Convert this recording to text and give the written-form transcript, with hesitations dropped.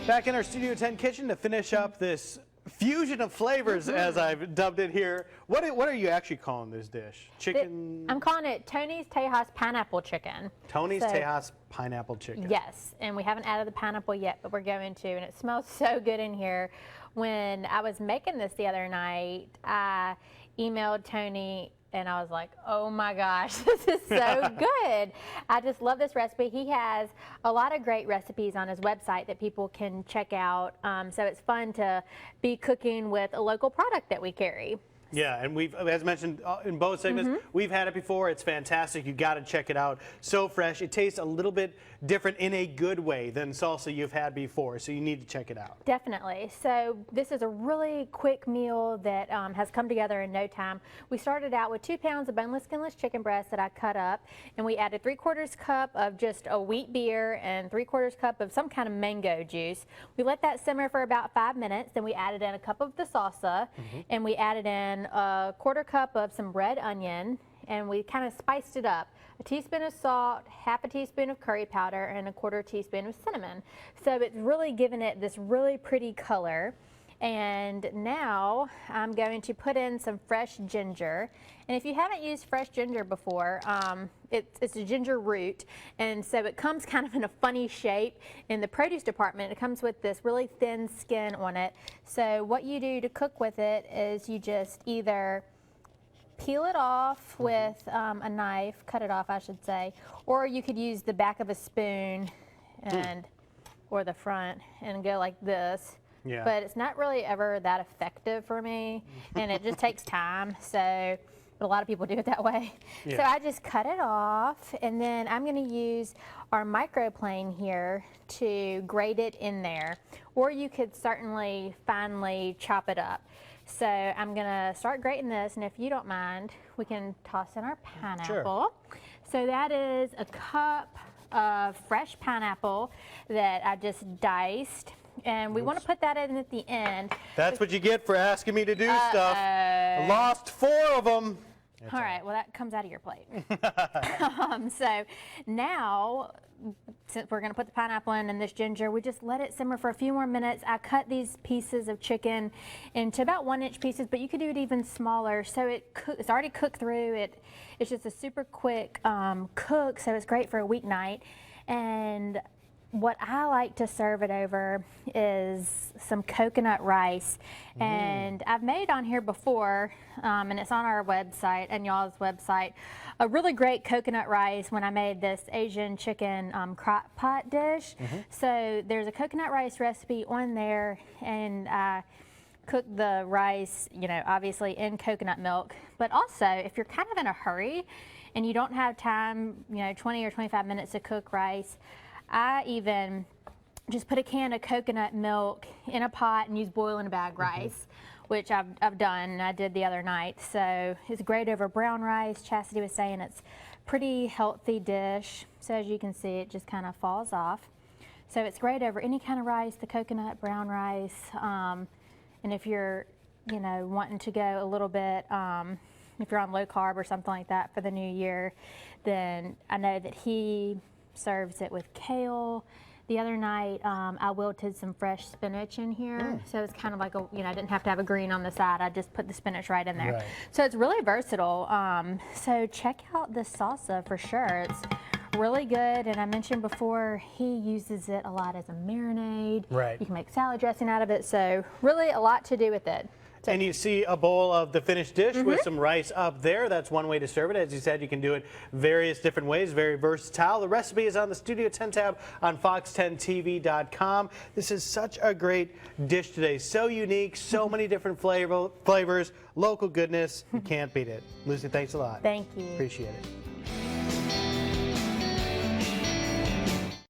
Back in our Studio 10 kitchen to finish up this fusion of flavors, as I've dubbed it here. What are you actually calling this dish? Chicken? I'm calling it Tony's Tejas Pineapple Chicken. Tony's Tejas Pineapple Chicken. Yes, and we haven't added the pineapple yet, but we're going to, and it smells so good in here. When I was making this the other night, I emailed Tony and I was like, oh my gosh, this is so good. I just love this recipe. He has a lot of great recipes on his website that people can check out. So it's fun to be cooking with a local product that we carry. Yeah, and we've, as mentioned in both segments, we've had it before. It's fantastic. You've got to check it out. So fresh. It tastes a little bit different in a good way than salsa you've had before, so you need to check it out. Definitely. So this is a really quick meal that has come together in no time. We started out with 2 pounds of boneless, skinless chicken breast that I cut up, and we added 3/4 cup of just a wheat beer and 3/4 cup of some kind of mango juice. We let that simmer for about 5 minutes. Then we added in a cup of the salsa, and we added in a 1/4 cup of some red onion, and we kind of spiced it up. A teaspoon of salt, 1/2 teaspoon of curry powder, and a 1/4 teaspoon of cinnamon. So it's really given it this really pretty color. And now I'm going to put in some fresh ginger. And if you haven't used fresh ginger before, it's a ginger root. And so it comes kind of in a funny shape. In the produce department, it comes with this really thin skin on it. So what you do to cook with it is you just either peel it off with a knife, cut it off I should say, or you could use the back of a spoon and or the front and go like this. Yeah. But it's not really ever that effective for me, and it just takes time, so a lot of people do it that way. Yeah. So I just cut it off, and then I'm going to use our microplane here to grate it in there, or you could certainly finely chop it up. So I'm going to start grating this, and if you don't mind, we can toss in our pineapple. Sure. So that is a cup of fresh pineapple that I just diced. And we want to put that in at the end. That's what you get for asking me to do stuff. I lost 4 of them. All right, well, that comes out of your plate. So now, since we're going to put the pineapple in and this ginger, we just let it simmer for a few more minutes. I cut these pieces of chicken into about 1-inch pieces, but you could do it even smaller. So it's already cooked through. It's just a super quick cook, so it's great for a weeknight. And what I like to serve it over is some coconut rice. And I've made on here before, and it's on our website and y'all's website, a really great coconut rice when I made this Asian chicken crock pot dish. So there's a coconut rice recipe on there, and I cook the rice, you know, obviously in coconut milk. But also, if you're kind of in a hurry and you don't have time, you know, 20 or 25 minutes to cook rice, I even just put a can of coconut milk in a pot and use boiling a bag rice, which I've done. I did the other night. So it's great over brown rice. Chastity was saying it's pretty healthy dish. So as you can see, it just kind of falls off. So it's great over any kind of rice, the coconut, brown rice. And if you're, you know, wanting to go a little bit, if you're on low carb or something like that for the new year, then I know that he serves it with kale. The other night, I wilted some fresh spinach in here. So it's kind of like I didn't have to have a green on the side. I just put the spinach right in there. So it's really versatile. So check out this salsa for sure. It's really good. And I mentioned before, he uses it a lot as a marinade. You can make salad dressing out of it. So really a lot to do with it. And you see a bowl of the finished dish with some rice up there. That's one way to serve it. As you said, you can do it various different ways, very versatile. The recipe is on the Studio 10 tab on fox10tv.com. This is such a great dish today. So unique, so many different flavors, local goodness. You can't beat it. Lucy, thanks a lot. Thank you. Appreciate it.